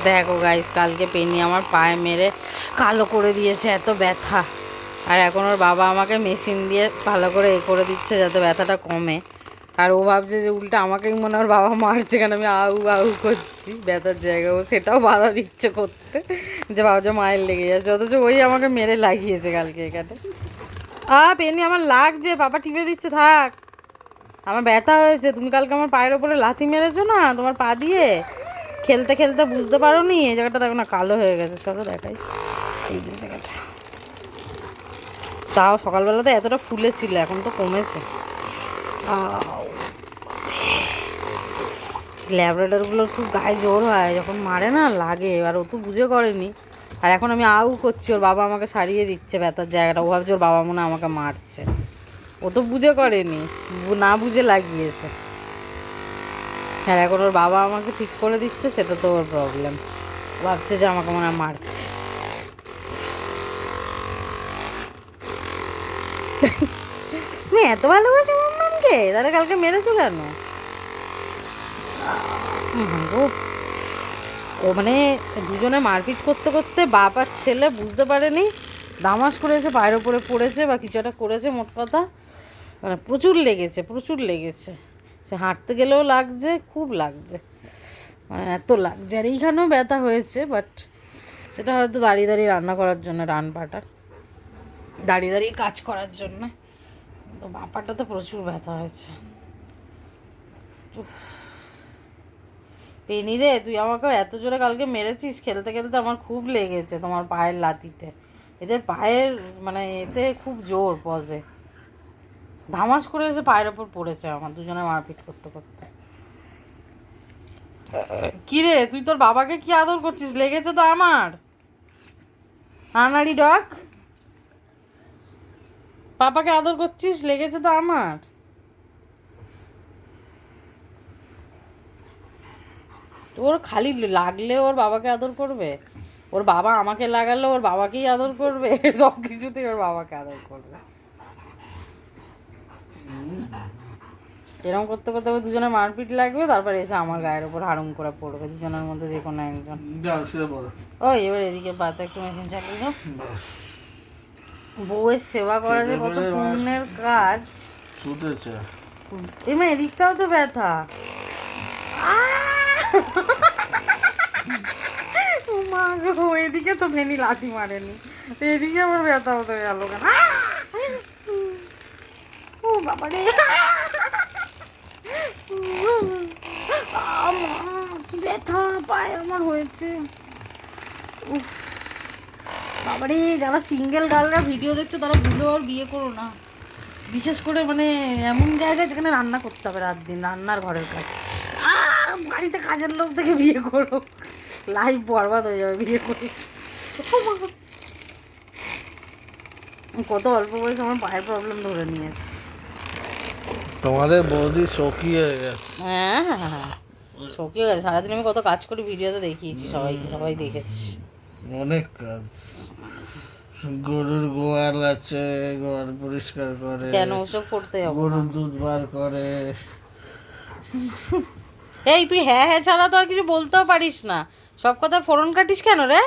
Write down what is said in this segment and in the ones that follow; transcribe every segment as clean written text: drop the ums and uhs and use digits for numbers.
দেখো গাইস, কালকে পেনি আমার পায়ে মেরে কালো করে দিয়েছে, এত ব্যথা। আর এখন ওর বাবা আমাকে মেশিন দিয়ে ভালো করে করে দিচ্ছে যাতে ব্যথাটা কমে। আর ও ভাবছে যে উল্টা আমাকেই মনে ওর বাবা মারছে, কেন আমি আউ আউ করছি ব্যথার জায়গায়। ও সেটাও বাধা দিচ্ছে করতে, যে ভাবছে মায়ের লেগে যাচ্ছে, অথচ ওই আমাকে মেরে লাগিয়েছে কালকে এখানে। পেনি আমার লাগছে, বাবা টিপে দিচ্ছে, থাক। আমার ব্যথা হয়েছে, তুমি কালকে আমার পায়ের ওপরে লাথি মেরেছো না তোমার পা দিয়ে, খেলতে খেলতে বুঝতে পারো নি। এই জায়গাটা দেখো না কালো হয়ে গেছে, সব দেখাই। এই যে জায়গাটা, তাও সকালবেলাতে এতটা ফুলে ছিল, এখন তো কমেছে। ল্যাবরেটরগুলোর খুব গায়ে জোর হয়, যখন মারে না লাগে, আর ও তো বুঝে করেনি। আর এখন আমি আউ করছি, ওর বাবা আমাকে সারিয়ে দিচ্ছে ব্যথার জায়গাটা। ও ভাবছে ওর বাবা মনে হয় আমাকে মারছে, ও তো বুঝে করেনি, না বুঝে লাগিয়েছে। হ্যাঁ, এখন ওর বাবা আমাকে ঠিক করে দিচ্ছে, সেটা তো ওর প্রবলেম। ভাবছে যে আমাকে মনে হয় মারছে। তুমি এত ভালোবাসো মাম্মামকে, তাহলে কালকে মেরেছো কেন? ও মানে দুজনে মারপিট করতে করতে বাপ আর ছেলে বুঝতে পারেনি, দামাস করেছে, পায়ের ওপরে পড়েছে বা কিছু একটা করেছে। মোট কথা মানে প্রচুর লেগেছে, প্রচুর লেগেছে। সে হাঁটতে গেলেও লাগছে, খুব লাগছে, মানে এত লাগছে। আর এইখানেও ব্যথা হয়েছে, বাট সেটা হয়তো দাঁড়িয়ে দাঁড়িয়ে রান্না করার জন্য, ডান পাটা দাঁড়িয়ে দাঁড়িয়ে কাজ করার জন্য। তো বাপাটাতে প্রচুর ব্যথা হয়েছে। পেনি রে, তুই আমাকে এত জোরে কালকে মেরেছিস খেলতে খেলতে, আমার খুব লেগেছে তোমার পায়ের লাথিতে। এদের পায়ের মানে এতে খুব জোর পজে, ধামাস করে এসে পায়ের ওপর পড়েছে আমার, দুজনে মারপিট করতে করতে। কি রে, তুই তোর বাবাকে কি আদর করছিস? লেগেছে তো আমার। আনাড়ি ডগ, পাপাকে আদর করছিস, লেগেছে তো আমার। ওর খালি লাগলে ওর বাবাকে আদর করবে, ওর বাবা আমাকে লাগালে ওর বাবাকেই আদর করবে, সব কিছুতেই ওর বাবাকে আদর করবে। এরকম করতে করতে দুজনে মারপিট লাগবে, তারপর এসে আমার গায়ের উপর হারুম করে পড়বে, দুজনের মধ্যে যে কোনো একজন। ও এবার এদিকে পাতা একটু মেশিন চালিয়ে দাও। বউয়ের সেবা করা যে কত পুণ্যের কাজ। এমন এদিকটাও তো ব্যথা। মা গো, এদিকে তো ফেনি লাথি মারেনি, এদিকে আমার ব্যথা হতে গেল কেন? ও বাবা রে, কি ব্যথা পায়ে আমার হয়েছে। বাবারে, যারা সিঙ্গেল গার্লরা ভিডিও দেখছো তারা ভুলো আর বিয়ে করো না, বিশেষ করে মানে এমন জায়গায় যেখানে রান্না করতে হবে রাত দিন, রান্নার ঘরের কাজ। বাড়িতে কাজের লোক থেকে বিয়ে করো, লাইফ বরবাদ হয়ে যাবে বিয়ে করে। কত অল্প বয়সে আমার পায়ের প্রবলেম ধরে নিয়েছে। তোমাদের বৌদি শৌকি হয়ে গেছে। হ্যাঁ হ্যাঁ হ্যাঁ, শৌকি হয়ে গেছে। সারাদিন আমি কত কাজ করি, ভিডিওতে দেখিয়েছি সবাইকে, সবাই দেখেছি। অনেক কাজ, গরুর গোয়াল আছে, গোয়াল পরিষ্কার করে, কেন ওসব করতে যাবো? গরুর দুধ বার করে। এই তুই হ্যাঁ হ্যাঁ ছাড়া তো আর কিছু বলতেও পারিস না, সব কথা ফোরন কাটিস কেন রে?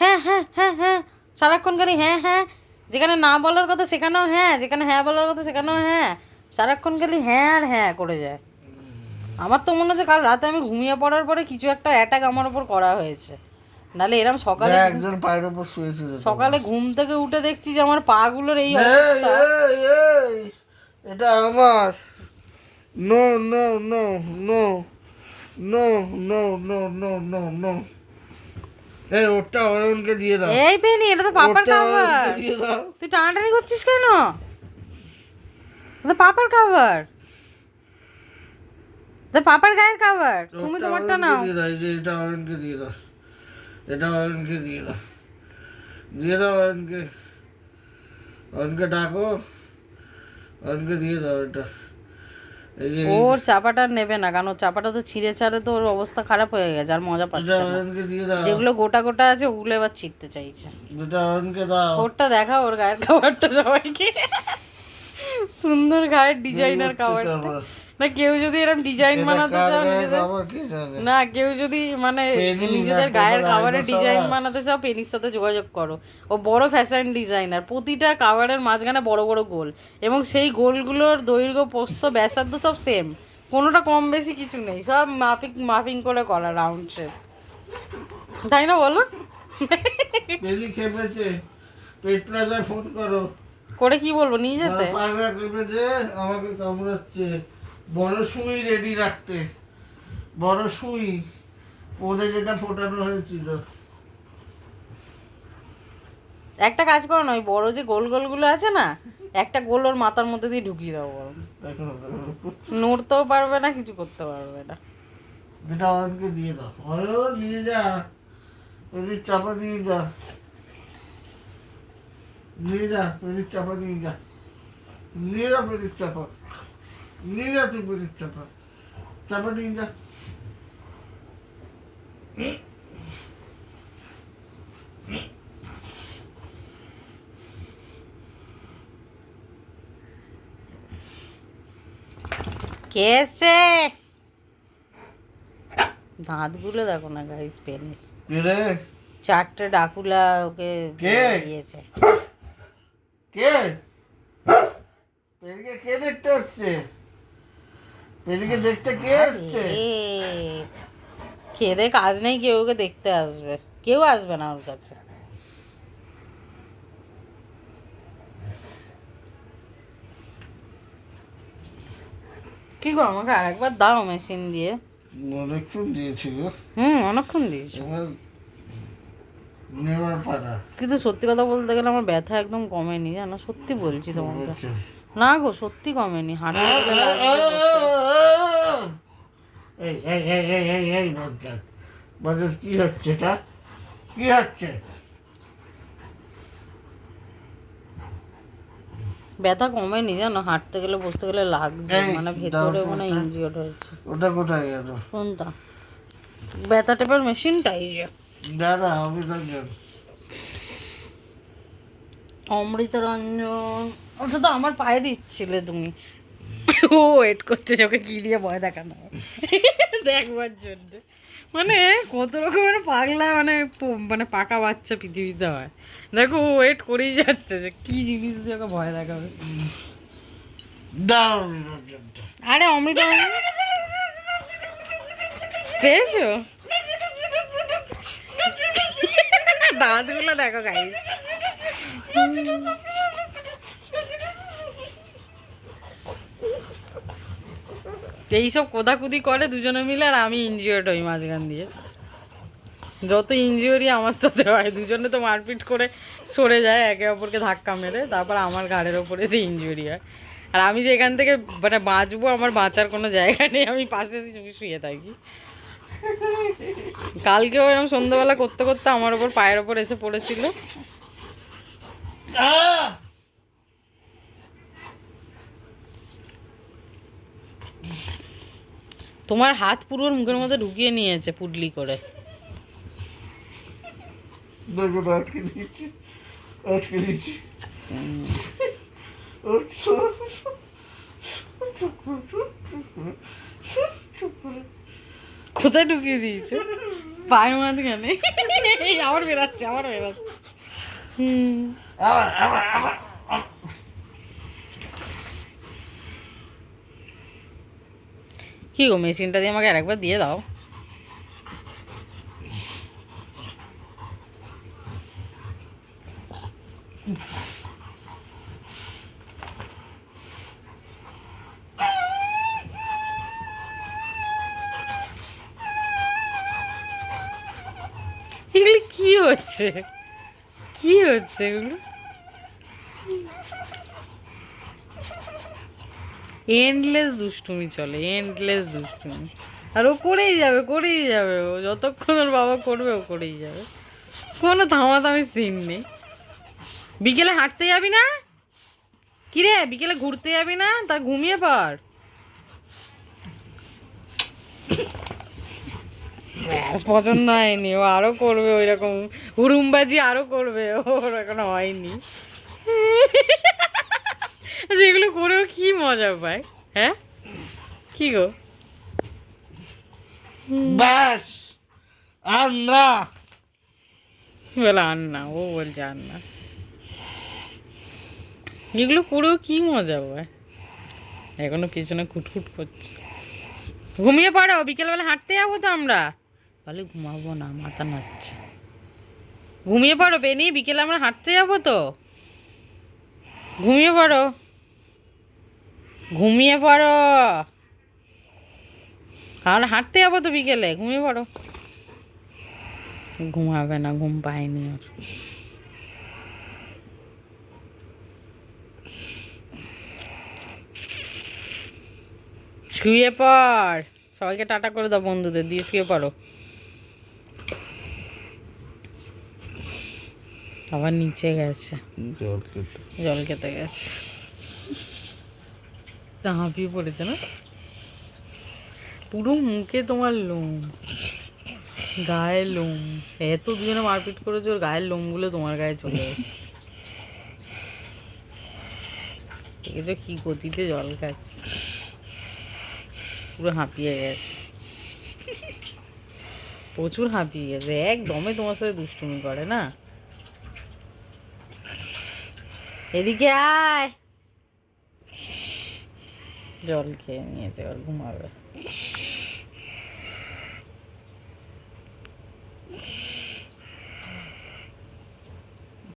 হ্যাঁ হ্যাঁ হ্যাঁ হ্যাঁ, সারাক্ষণ খালি হ্যাঁ হ্যাঁ, যেখানে না বলার কথা সেখানেও হ্যাঁ, যেখানে হ্যাঁ বলার কথা সেখানেও হ্যাঁ, সারাক্ষণ খালি হ্যাঁ আর হ্যাঁ করে যায়। আমার তো মনে হচ্ছে কাল রাতে আমি ঘুমিয়ে পড়ার পরে কিছু একটা অ্যাটাক আমার ওপর করা হয়েছে, নাহলে এরম সকালে একজন পায়ের উপর শুয়েছিল, সকালে ঘুম থেকে উঠে দেখছি যে আমার পা গুলোর এই অবস্থা। এটা আমার, no no no no no no no no no no, এই ওটা অয়নকে দিয়ে দাও। এই পেনি, এটা তো পাপার খাবার, দিয়ে দাও। তুই টানাটানি করছিস কেন? এটা পাপার খাবার, পাপার গায়ের খাবার, তুমি তোমারটা নাও। এটা অয়নকে দিয়ে দাও, এটা অয়নকে দিয়ে দাও, দিয়ে দাও অয়নকে, অয়নকে ডাকো, অয়নকে দিয়ে দাও এটা। ওর চাপাটা নেবে না, কারণ ওর চাপাটা তো ছিঁড়ে ছাড়ে, তো ওর অবস্থা খারাপ হয়ে গেছে, আর মজা পাচ্ছে না। যেগুলো গোটা গোটা আছে ওগুলো এবার ছিঁড়তে চাইছে। ওরটা দেখা, ওর গায়ের খাবারটা সবাইকে, সুন্দর গায়ের ডিজাইনার খাবারটা। না কেউ যদি এরকম ডিজাইন এটা বানাতে কার চাও গায়ে নিজেদের, খাবার কে জানে? না কেউ যদি মানে পেনি নিজেদের না, গায়ের তোমার খাবারের আইডোসারাস। ডিজাইন বানাতে চাও, পেনির সাথে যোগাযোগ করো। ও বড় ফ্যাশন ডিজাইনার, প্রতিটা খাবারের মাঝখানে বড় বড় গোল, এবং সেই গোলগুলোর দৈর্ঘ্য প্রস্থ ব্যাসার্ধ সব সেম, কোনোটা কম বেশি কিছু নেই, সব মাপিং করে করা রাউন্ড শেপ, তাই না বলো? পেনি খেপেছে, পেট প্লাজায় ফোন করো। করে কি বলবো নিয়ে যেতে? পায়রা খেপেছে, আমাকে কামড়াচ্ছে। বড় সুই রেডি রাখতে, বড় সুই, ওদের যেটা ফোটানো হয়েছিল। একটা কাজ করো না, ওই বড় যে গোল গোলগুলো আছে না, একটা গোল ওর মাথার মধ্যে দিয়ে ঢুকিয়ে দাও বরং, নড়তেও পারবে না, কিছু করতে পারবে না। যেটা আমাকে দিয়ে দাও, অয়ন নিয়ে যা, পেনির চাপা নিয়ে যা, নিয়ে যা পেনির চাপা নিয়ে যা, নিয়ে যা পেনির চাপা, নিয়ে যা তুই পেনির চাপা, চাপা নিয়ে যা। কে এসছে? দাঁতগুলো দেখো না গাইস পেনের, কে রে? 4টে ডাকুলা ওকে কে? দিয়েছে। কে? পেনিকে কে দেখতে আসছে? পেনিকে দেখতে কে আসছে? খেদে কাজ নেই, কেউ ওকে দেখতে আসবে? কেউ আসবে না ওর কাছে। কি গো, আমাকে আরেকবার দাও মেশিন দিয়ে। অনেকক্ষণ দিয়েছি গো, অনেকক্ষণ দিয়েছো। এবার নেওয়ার পাড়া। কিন্তু সত্যি কথা বলতে গেলে আমার ব্যথা একদম কমেনি, জানো, সত্যি বলছি তোমাকে। আচ্ছা। না গো সত্যি কমেনি, হাঁটতে গেলে লাগবে এই এই এই এই এই এই বজ্জাত, বজ্জাত কি হচ্ছে এটা? কি হচ্ছে? ব্যথা কমেনি, জানো, হাঁটতে গেলে বসতে গেলে লাগছে, এই, মানে দাও ভেতরে তো মানে ওটা। ইনজিওর্ড হয়েছে। ওটা কোথায় গেল? কোনটা? ব্যথা টেপার মেশিনটাই যে দাদা আমি তো জানি। অমৃতরঞ্জন, ওটা তো আমার পায়ে দিচ্ছিলে তুমি। ও ওয়েট করছে যে ওকে কি দিয়ে ভয় দেখানো হয় দেখবার জন্য। মানে কত রকমের পাগলা, মানে মানে পাকা বাচ্চা পৃথিবীতে হয়। দেখো ও ওয়েট করেই যাচ্ছে যে কি জিনিস দিয়ে ওকে ভয় দেখাবে। দাও নিরঞ্জনটা। আরে অমৃতরঞ্জন পেয়েছো? দাঁতগুলো দেখো গাইস। এইসব কোদাকুদি করে দুজনে মিলে, আর আমি ইনজিওর্ড হই মাঝখান দিয়ে। যত ইনজিওরি আমার সাথে হয়, দুজনে তো মারপিট করে সরে যায় একে অপরকে ধাক্কা মেরে, তারপর আমার ঘাড়ের ওপরে সে ইনজিওরি হয়। আর আমি যে এখান থেকে মানে বাঁচবো, আমার বাঁচার কোনো জায়গা নেই, আমি পাশে শুয়ে থাকি। কালকেও এরকম সন্ধ্যাবেলা করতে করতে আমার ওপর পায়ের ওপর এসে পড়েছিল। তোমার হাত পুরো ওর মুখের মধ্যে ঢুকিয়ে নিয়েছে পুডলি করে। দেখো আটকে দিচ্ছি, আটকে দিচ্ছি। কোথায় ঢুকিয়ে দিয়েছো? পায়ের মাঝখানে। আবার বেরাচ্ছে, আবার বেরাচ্ছে। আবার আবার আবার কি গো, মেশিনটা দিয়ে আমাকে আরেকবার দিয়ে দাও। এগুলি কি হচ্ছে, কি হচ্ছে এগুলো? এন্ডলেস দুষ্টুমি চলে, এন্ডলেস দুষ্টুমি। আর ও করেই যাবে, করেই যাবে, ও যতক্ষণ ওর বাবা করবে ও করেই যাবে, কোনো থামাথামি সিন নেই। বিকেলে হাঁটতে যাবি না? কিরে বিকেলে ঘুরতে যাবি না? তা ঘুমিয়ে পড়। ব্যাস, পছন্দ হয়নি, ও আরো করবে ওই রকম হুড়ুমবাজি, আরো করবে, ওর এখনো হয়নি। যেগুলো করেও কি মজা পায়, হ্যাঁ? কি গো? ব্যাস, আর না। বলে আর না, ও বলছে আর না। এগুলো করেও কি মজা হয়? এখনো পিছনে খুটখুট করছে। ঘুমিয়ে পড়ো, বিকেলবেলা হাঁটতে যাবো তো আমরা। বলে ঘুমাবো না, মাথা নাচছে। ঘুমিয়ে পড়ো বেনি, বিকেলে আমরা হাঁটতে যাবো তো। ঘুমিয়ে পড়ো, ঘুমিয়ে পড়ো। আমরা হাঁটতে যাবো তো বিকেলে, ঘুমিয়ে পড়ো। ঘুমাবে না, ঘুম পায়নি আর। শুয়ে পড়, সবাইকে টাটা করে দাও, বন্ধুদের দিয়ে শুয়ে পড়ো। আবার নিচে গেছে, জল খেতে। জল খেতে গেছে। তা হাঁপিয়ে পড়েছে না? পুরো মুখে তোমার লোম, গায়ে লোম। এত দুজনে মারপিট করেছে, ওর গায়ের লোমগুলো তোমার গায়ে চলে গেছে। দেখেছো কি গতিতে জল খাচ্ছে, পুরো হাঁপিয়ে গেছে, প্রচুর হাঁপিয়ে গেছে। একদমই তোমার সাথে দুষ্টুমি করে না। এদিকে আয়, জল খেয়ে নিয়েছে, এবার ঘুমাবে।